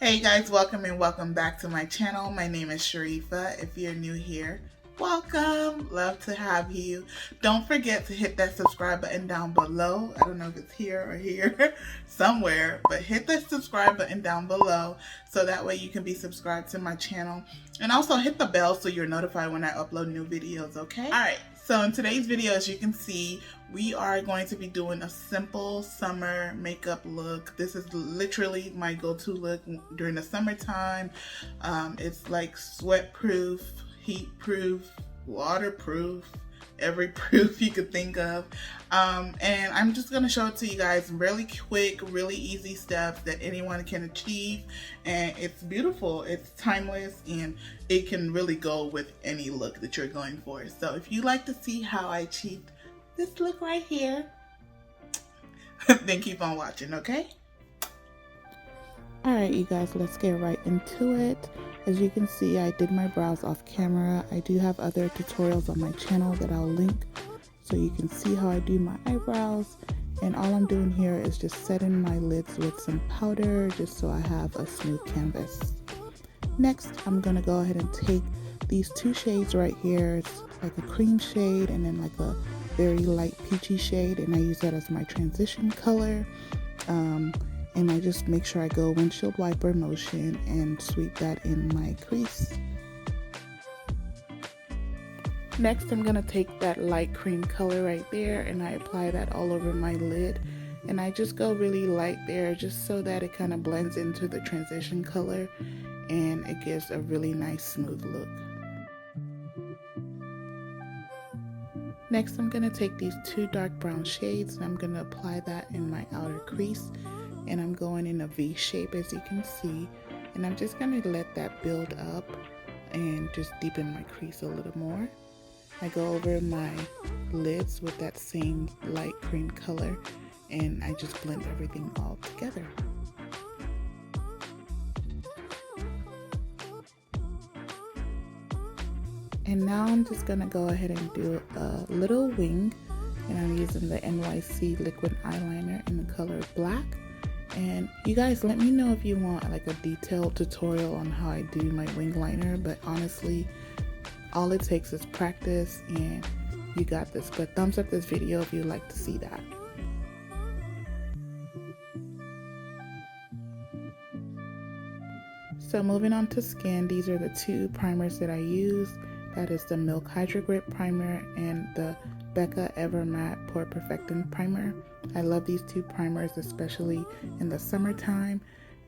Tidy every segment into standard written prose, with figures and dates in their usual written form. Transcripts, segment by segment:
Hey guys, welcome back to my channel. My name is Sharifa. If you're new here, welcome. Love to have you. Don't forget to hit that subscribe button down below. I don't know if it's here or here somewhere, but hit the subscribe button down below so that way you can be subscribed to my channel, and also hit the bell so you're notified when I upload new videos, okay? Alright, so in today's video, as you can see, we are going to be doing a simple summer makeup look. This is literally my go-to look during the summertime. It's like sweat-proof, heat-proof, waterproof, every proof you could think of. And I'm just going to show it to you guys really quick, really easy steps that anyone can achieve. And it's beautiful, it's timeless, and it can really go with any look that you're going for. So if you like to see how I achieved this look right here, then keep on watching, okay? Alright you guys, let's get right into it. As you can see, I did my brows off camera. I do have other tutorials on my channel that I'll link so you can see how I do my eyebrows. And all I'm doing here is just setting my lids with some powder just so I have a smooth canvas. Next, I'm going to go ahead and take these two shades right here. It's like a cream shade and then like a very light peachy shade, and I use that as my transition color. And I just make sure I go windshield wiper motion and sweep that in my crease. Next, I'm going to take that light cream color right there and I apply that all over my lid. And I just go really light there just so that it kind of blends into the transition color and it gives a really nice smooth look. Next, I'm going to take these two dark brown shades and I'm going to apply that in my outer crease. And I'm going in a V shape, as you can see. And I'm just going to let that build up and just deepen my crease a little more. I go over my lids with that same light cream color and I just blend everything all together. And now I'm just going to go ahead and do a little wing, and I'm using the NYC liquid eyeliner in the color black. And you guys, let me know if you want like a detailed tutorial on how I do my wing liner, but honestly all it takes is practice and you got this. But thumbs up this video if you'd like to see that. So moving on to skin, these are the two primers that I use. That is the Milk Hydro Grip Primer and the Becca Ever Matte Pore Perfecting Primer. I love these two primers, especially in the summertime.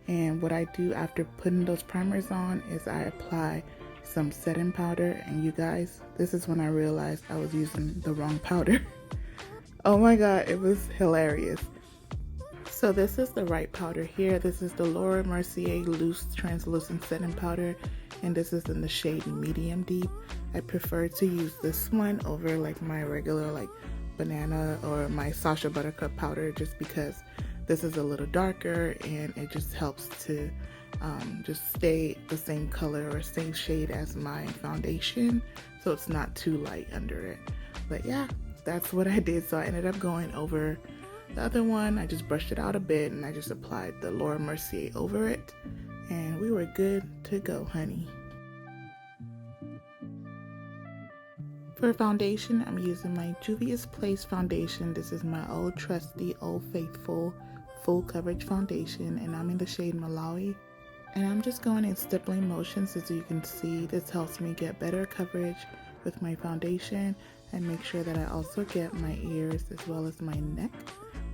And what I do after putting those primers on is I apply some setting powder. And you guys, this is when I realized I was using the wrong powder. Oh my god, it was hilarious. So this is the right powder here. This is the Mercier Loose Translucent Setting Powder, and this is in the shade Medium Deep. I prefer to use this one over like my regular like banana or my Sasha Buttercup powder, just because this is a little darker and it just helps to just stay the same color or same shade as my foundation, so it's not too light under it. But yeah, that's what I did. So I ended up going over the other one. I just brushed it out a bit and I just applied the Laura Mercier over it, and we were good to go, honey. For foundation, I'm using my Juvia's Place foundation. This is my old trusty, old faithful full coverage foundation, and I'm in the shade Malawi. And I'm just going in stippling motions. As you can see, this helps me get better coverage with my foundation and make sure that I also get my ears as well as my neck.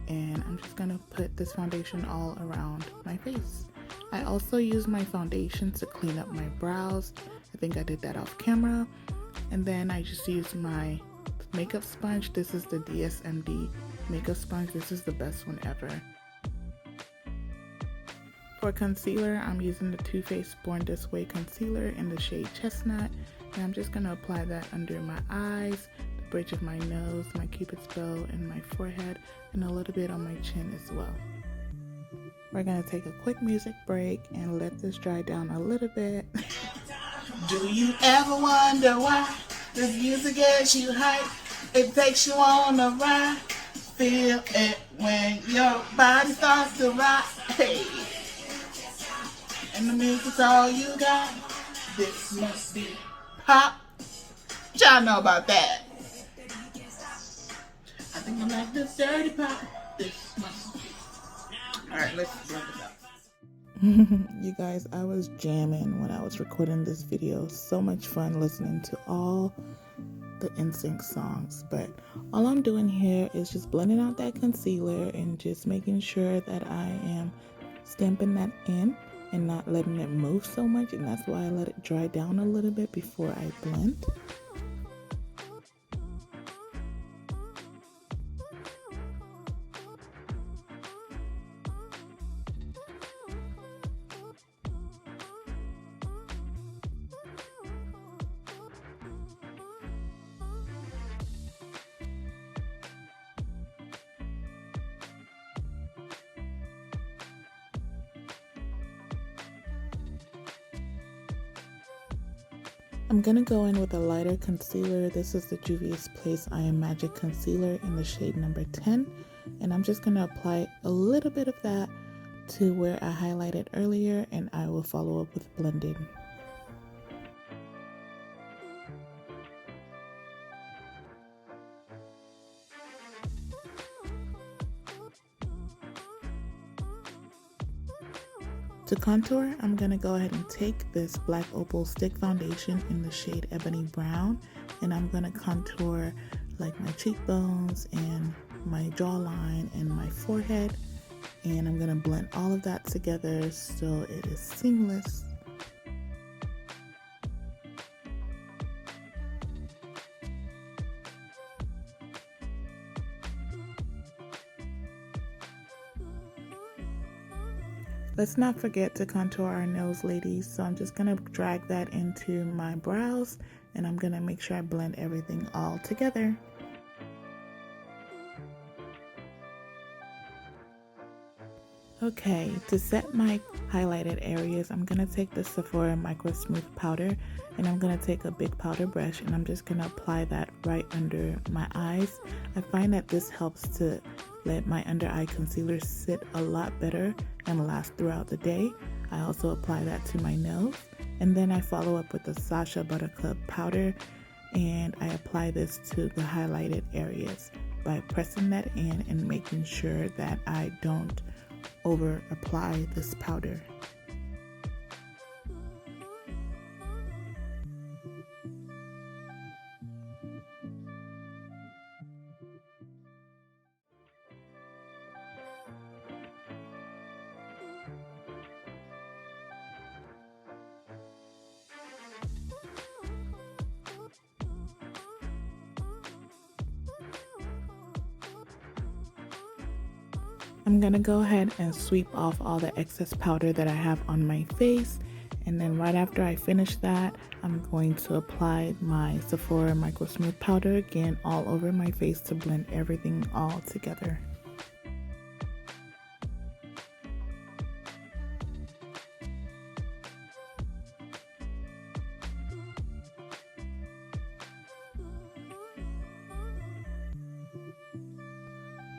And I'm just going to put this foundation all around my face. I also use my foundation to clean up my brows. I think I did that off camera. And then I just use my makeup sponge. This is the DSMD makeup sponge. This is the best one ever. For For concealer, I'm using the Too Faced Born This Way concealer in the shade Chestnut, and I'm just going to apply that under my eyes, the bridge of my nose, my cupid's bow, and my forehead, and a little bit on my chin as well. We're going to take a quick music break and let this dry down a little bit. Do you ever wonder why this music gets you hype? It takes you on a ride. Feel it when your body starts to rock. Hey, and the music's all you got. This must be pop. Y'all know about that. I think I like this dirty pop. This must be. Alright, let's blend it up. You guys, I was jamming when I was recording this video. So much fun listening to all the NSYNC songs, but all I'm doing here is just blending out that concealer and just making sure that I am stamping that in and not letting it move so much, and that's why I let it dry down a little bit before I blend. I'm going to go in with a lighter concealer. This is the Juvia's Place I Am Magic Concealer in the shade number 10. And I'm just going to apply a little bit of that to where I highlighted earlier, and I will follow up with blending. To contour, I'm going to go ahead and take this Black Opal Stick Foundation in the shade Ebony Brown, and I'm going to contour like my cheekbones and my jawline and my forehead, and I'm going to blend all of that together so it is seamless. Let's not forget to contour our nose, ladies. So I'm just going to drag that into my brows, and I'm going to make sure I blend everything all together. Okay, to set my highlighted areas, I'm going to take the Sephora Micro Smooth Powder, and I'm going to take a big powder brush, and I'm just going to apply that right under my eyes. I find that this helps to let my under eye concealer sit a lot better and last throughout the day. I also apply that to my nose, and then I follow up with the Sacha Buttercup powder, and I apply this to the highlighted areas by pressing that in and making sure that I don't over apply this powder. I'm gonna go ahead and sweep off all the excess powder that I have on my face, and then right after I finish that, I'm going to apply my Sephora Micro Smooth Powder again all over my face to blend everything all together.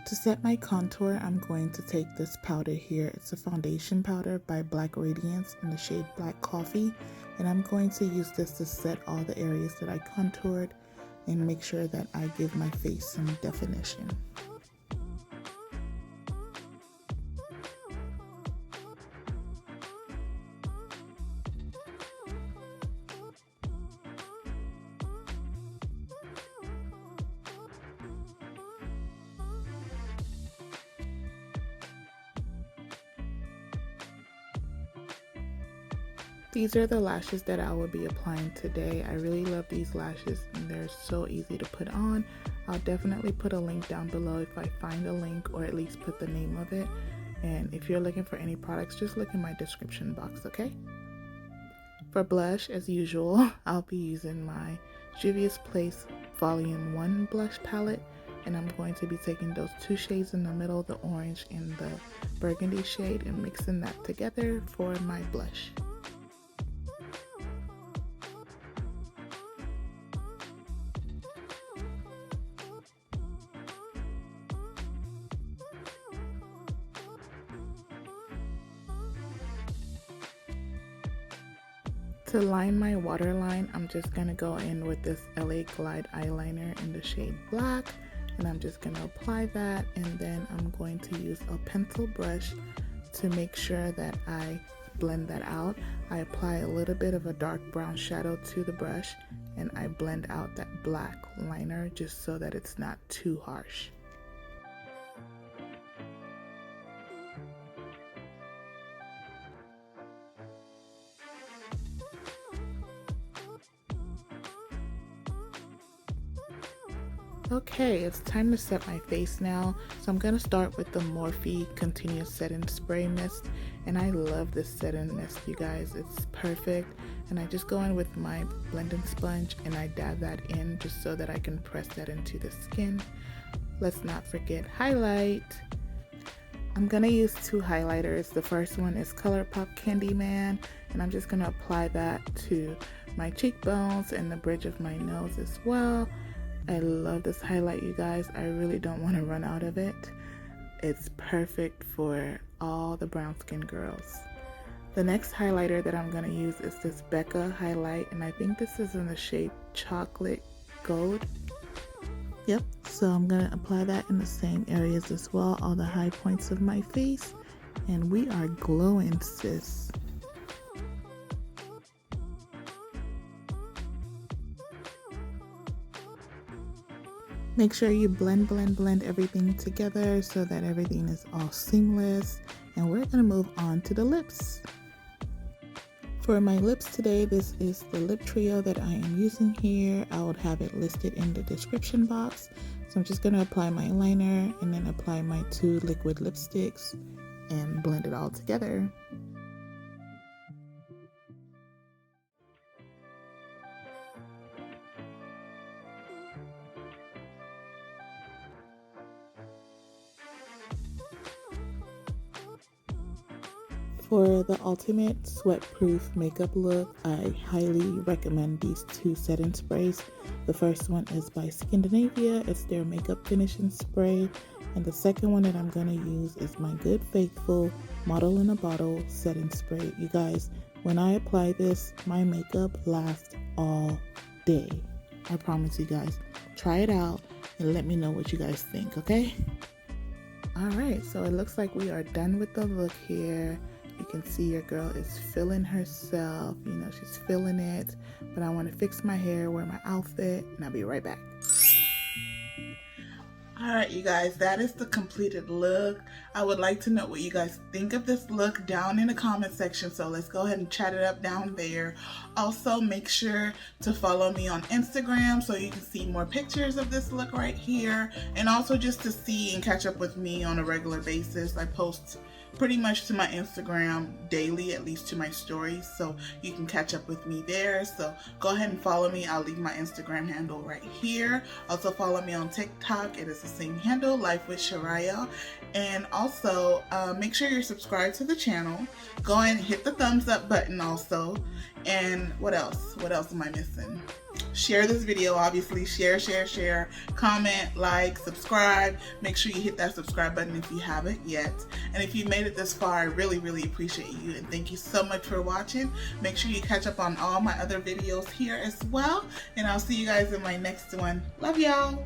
To set my contour, I'm going to take this powder here. It's a foundation powder by Black Radiance in the shade Black Coffee, and I'm going to use this to set all the areas that I contoured and make sure that I give my face some definition. These are the lashes that I will be applying today. I really love these lashes and they're so easy to put on. I'll definitely put a link down below if I find a link, or at least put the name of it. And if you're looking for any products, just look in my description box, okay? For blush, as usual, I'll be using my Juvia's Place Volume 1 blush palette, and I'm going to be taking those two shades in the middle, the orange and the burgundy shade, and mixing that together for my blush. To line my waterline, I'm just going to go in with this LA Glide eyeliner in the shade black, and I'm just going to apply that, and then I'm going to use a pencil brush to make sure that I blend that out. I apply a little bit of a dark brown shadow to the brush, and I blend out that black liner just so that it's not too harsh. Okay, it's time to set my face now. So I'm going to start with the Morphe Continuous Setting Spray Mist. And I love this setting mist, you guys. It's perfect. And I just go in with my blending sponge and I dab that in just so that I can press that into the skin. Let's not forget highlight. I'm going to use two highlighters. The first one is Colourpop Candyman. And I'm just going to apply that to my cheekbones and the bridge of my nose as well. I love this highlight, you guys. I really don't want to run out of it. It's perfect for all the brown skin girls. The next highlighter that I'm going to use is this Becca highlight, and I think this is in the shade Chocolate Gold. Yep, so I'm going to apply that in the same areas as well, all the high points of my face, and we are glowing, sis. Make sure you blend everything together so that everything is all seamless. And we're gonna move on to the lips. For my lips today, this is the lip trio that I am using here. I would have it listed in the description box. So I'm just gonna apply my liner and then apply my two liquid lipsticks and blend it all together. For the ultimate sweat-proof makeup look, I highly recommend these two setting sprays. The first one is by Scandinavia. It's their makeup finishing spray. And the second one that I'm going to use is my Good Faithful Model in a Bottle setting spray. You guys, when I apply this, my makeup lasts all day. I promise you guys. Try it out and let me know what you guys think, okay? Alright, so it looks like we are done with the look here. You can see your girl is feeling herself, you know, she's feeling it. But I want to fix my hair, wear my outfit, and I'll be right back. Alright, you guys, that is the completed look. I would like to know what you guys think of this look down in the comment section, so let's go ahead and chat it up down there. Also, make sure to follow me on Instagram so you can see more pictures of this look right here, and also just to see and catch up with me on a regular basis. I post pretty much to my Instagram daily, at least to my stories, so you can catch up with me there. So go ahead and follow me. I'll leave my Instagram handle right here. Also follow me on TikTok. It is the same handle, Life with Shariah. And also make sure you're subscribed to the channel. Go ahead and hit the thumbs up button also. And what else am I missing? Share this video, obviously. Share, comment, like, subscribe. Make sure you hit that subscribe button if you haven't yet. And if you made it this far, I really appreciate you, and thank you so much for watching. Make sure you catch up on all my other videos here as well, and I'll see you guys in my next one. Love y'all.